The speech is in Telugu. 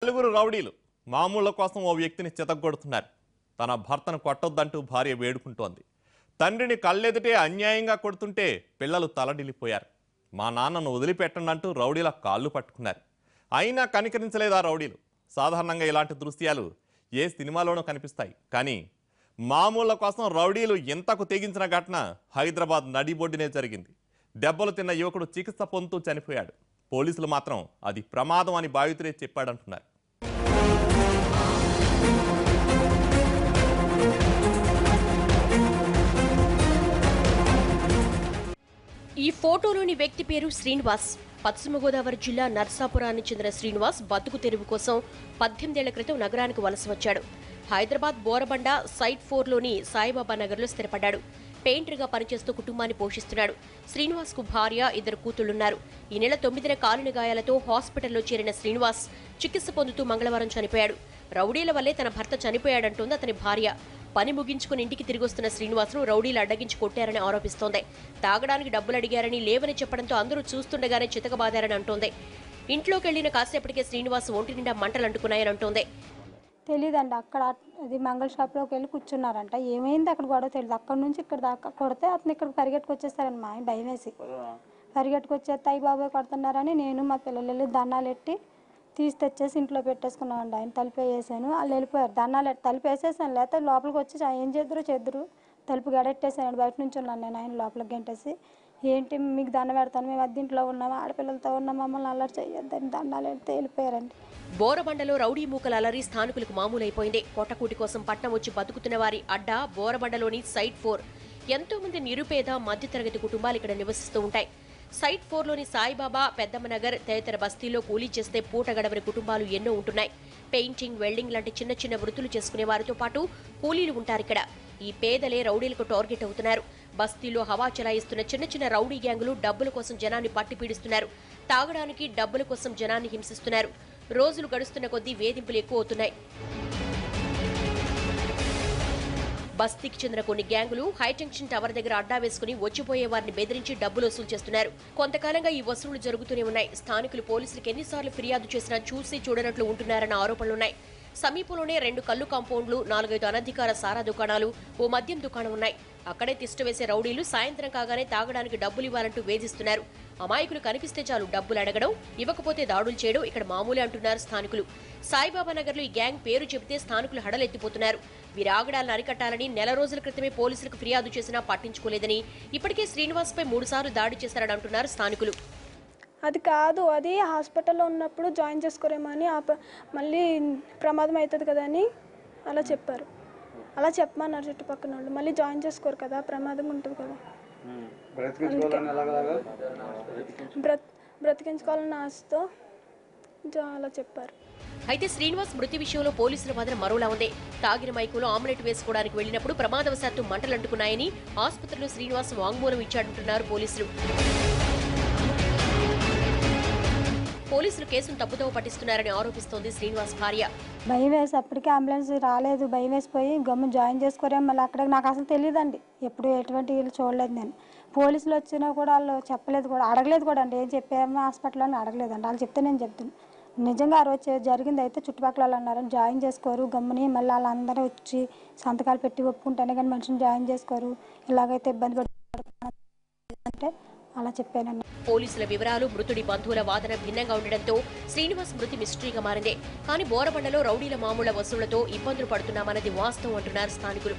నలుగురు రౌడీలు మామూళ్ల కోసం ఓ వ్యక్తిని చితగ్గొడుతున్నారు. తన భర్తను కొట్టొద్దంటూ భార్య వేడుకుంటోంది. తండ్రిని కళ్ళెదుటే అన్యాయంగా కొడుతుంటే పిల్లలు తలడిల్లిపోయారు. మా నాన్నను వదిలిపెట్టండి అంటూ రౌడీల కాళ్ళు పట్టుకున్నారు. అయినా కనికరించలేదు ఆ రౌడీలు. సాధారణంగా ఇలాంటి దృశ్యాలు ఏ సినిమాలోనూ కనిపిస్తాయి. కానీ మామూళ్ల కోసం రౌడీలు ఎంతకు తెగించిన ఘటన హైదరాబాద్ నడిబొడ్డునే జరిగింది. దెబ్బలు తిన్న యువకుడు చికిత్స పొందుతూ చనిపోయాడు. పోలీసులు మాత్రం అది ప్రమాదం అని బాధితుడే చెప్పాడంటున్నారు. ఈ ఫోటోలోని వ్యక్తి పేరు శ్రీనివాస్. పశ్చిమ గోదావరి జిల్లా నర్సాపురానికి చెందిన శ్రీనివాస్ బతుకు తెరువు కోసం 18 ఏళ్ల క్రితం నగరానికి వలస వచ్చాడు. హైదరాబాద్ బోరబండ సైట్ 4లోని సాయిబాబా నగర్లో స్థిరపడ్డాడు. పెయింటర్గా పనిచేస్తూ కుటుంబాన్ని పోషిస్తున్నాడు. శ్రీనివాస్ కు భార్య, 2 కూతుళ్లున్నారు. ఈ నెల 9న కాలిన గాయాలతో హాస్పిటల్లో చేరిన శ్రీనివాస్ చికిత్స పొందుతూ మంగళవారం చనిపోయాడు. రౌడీల వల్లే తన భర్త చనిపోయాడంటోంది అతని భార్య. పని ముగించుకుని ఇంటికి తిరిగొస్తున్న శ్రీనివాస్ను రౌడీలు అడ్డగించి కొట్టారని ఆరోపిస్తోంది. తాగడానికి డబ్బులు అడిగారని లేవని చెప్పడంతో అందరూ చూస్తుండగానే చితకబాదారని అంటోంది. ఇంట్లోకి వెళ్లిన కాసేపటికే శ్రీనివాస్ ఒంటి నిండా మంటలు అంటుకున్నాయని అంటోంది. తెలీదండి, అక్కడ అది మంగళ షాప్లోకి వెళ్ళి కూర్చున్నారంట. ఏమైంది అక్కడ గొడవ తెలియదు. అక్కడ నుంచి ఇక్కడ దాకా కొడితే అతను ఇక్కడ పరిగెట్టుకొచ్చేస్తారని మా ఆయన భయం వేసి పరిగెట్టుకొచ్చేస్తే అయ్యి బాబాయ్ కొడుతున్నారని నేను మా పిల్లలు వెళ్ళి దండాలు ఎట్టి తీసి తెచ్చేసి ఇంట్లో పెట్టేసుకున్నామండి. ఆయన తలుపు వేసాను, వాళ్ళు వెళ్ళిపోయారు. దండాలు తలుపు వేసేసాను, లేకపోతే లోపలికి వచ్చి ఏం చేద్దరు తలుపు గడెట్టేసాను. బయట నుంచి ఉన్నాను నేను, ఆయన లోపలికి గంటేసి ఏంటి మీకు దండ పెడతాను, మేము అద్దీంట్లో ఉన్నాము, ఆడపిల్లలతో ఉన్నాం, మమ్మల్ని అల్లరి చేయొద్దని దండాలు ఎడితే వెళ్ళిపోయారండి. బోరబండలో రౌడీ మూకల అలరి స్థానికులకు మామూలైపోయింది. పొట్టకూటి కోసం పట్నం వచ్చి బతుకుతున్న వారి అడ్డా బోరబండలోని సైట్ 4. ఎంతో మంది నిరుపేద మధ్యతరగతి కుటుంబాలు ఇక్కడ నివసిస్తూ ఉంటాయి. సైట్ 4లోని సాయిబాబా, పెద్దమ్మనగర్ తదితర బస్తీల్లో కూలీ చేస్తే పూట గడవని కుటుంబాలు ఎన్నో ఉంటున్నాయి. పెయింటింగ్, వెల్డింగ్ లాంటి చిన్న చిన్న వృత్తులు చేసుకునే వారితో పాటు కూలీలు ఉంటారిక్కడ. ఈ పేదలే రౌడీలకు టార్గెట్ అవుతున్నారు. బస్తీల్లో హవా చెలాయిస్తున్న చిన్న చిన్న రౌడీ గ్యాంగులు డబ్బుల కోసం జనాన్ని పట్టి పీడిస్తున్నారు. తాగడానికి డబ్బుల కోసం జనాన్ని హింసిస్తున్నారు. రోజులు గడుస్తున్న కొద్దీ వేధింపులు ఎక్కువ అవుతున్నాయి. బస్తీకి చెందిన కొన్ని గ్యాంగులు హైటెన్షన్ టవర్ దగ్గర అడ్డా వేసుకుని వచ్చిపోయే వారిని బెదిరించి డబ్బులు వసూలు చేస్తున్నారు. కొంతకాలంగా ఈ వసూళ్లు జరుగుతూనే ఉన్నాయి. స్థానికులు పోలీసులకు ఎన్నిసార్లు ఫిర్యాదు చేసినా చూసి చూడనట్లు ఉంటున్నారన్న ఆరోపణలున్నాయి. సమీపంలోనే 2 కల్లు కాంపౌండ్లు, 4-5 అనధికార సారా దుకాణాలు, ఓ మద్యం దుకాణం ఉన్నాయి. అక్కడే తిష్ట వేసే రౌడీలు సాయంత్రం కాగానే తాగడానికి డబ్బులు ఇవ్వాలంటూ వేధిస్తున్నారు. అమాయకులు కనిపిస్తే చాలు డబ్బులు అడగడం, ఇవ్వకపోతే దాడులు చేయడం ఇక్కడ మామూలే అంటున్నారు స్థానికులు. సాయిబాబా నగర్లో ఈ గ్యాంగ్ పేరు చెబితే స్థానికులు హడలెత్తిపోతున్నారు. వీరి ఆగడాలను అరికట్టాలని నెల రోజుల క్రితమే పోలీసులకు ఫిర్యాదు చేసినా పట్టించుకోలేదని, ఇప్పటికే శ్రీనివాస్పై 3 సార్లు దాడి చేశారని అంటున్నారు స్థానికులు. అది కాదు, అది హాస్పిటల్లో ఉన్నప్పుడు జాయిన్ చేసుకోరేమో అని మళ్ళీ ప్రమాదం అవుతుంది కదా అని అలా చెప్పారు. అలా చెప్పమన్నారు చుట్టుపక్కల వాళ్ళు. మళ్ళీ జాయిన్ చేసుకోరు కదా, ప్రమాదం ఉంటుంది కదా. బ్రతికించుకోవాలన్న ఆశతో అలా చెప్పారు. అయితే శ్రీనివాస్ మృతి విషయంలో పోలీసుల వాదన మరోలా ఉంది. తాగిన మైకులో ఆమ్లెట్ వేసుకోవడానికి వెళ్లినప్పుడు ప్రమాదవశాత్తు మంటలంటుకున్నాయని ఆసుపత్రిలో శ్రీనివాస్ వాంగ్మూలం ఇచ్చాడంటున్నారు పోలీసులు. పోలీసులు కేసును తప్పుదోవ పట్టిస్తున్నారని ఆరోపిస్తోంది శ్రీనివాస్ భార్య. భయం వేసి అప్పటికే అంబులెన్స్ రాలేదు, భయం వేసిపోయి గమ్ము జాయిన్ చేసుకోరేమో. మళ్ళీ అక్కడ నాకు అసలు తెలియదండి, ఎప్పుడు ఎటువంటి వీళ్ళు చూడలేదు నేను. పోలీసులు వచ్చినా కూడా వాళ్ళు చెప్పలేదు కూడా, అడగలేదు కూడా అండి. ఏం చెప్పామో హాస్పిటల్లో అడగలేదండి. వాళ్ళు చెప్తే నేను చెప్తాను. నిజంగా ఆ రోజు జరిగింది అయితే చుట్టుపక్కల వాళ్ళు అన్నారు జాయిన్ చేసుకోరు గమ్ముని, మళ్ళీ వాళ్ళందరూ వచ్చి సంతకాలు పెట్టి ఒప్పుకుంటేనే కానీ మనిషిని జాయిన్ చేసుకోరు, ఇలాగైతే ఇబ్బంది పడుతున్నారు అంటే అలా చెప్పానండి. పోలీసుల వివరాలు, మృతుడి బంధువుల వాదన భిన్నంగా ఉండడంతో శ్రీనివాస్ మృతి మిస్టరీగా మారింది. కానీ బోరబండలో రౌడీల మామూళ్ల వసూళ్లతో ఇబ్బందులు పడుతున్నామన్నది వాస్తవం అంటున్నారు స్థానికులు.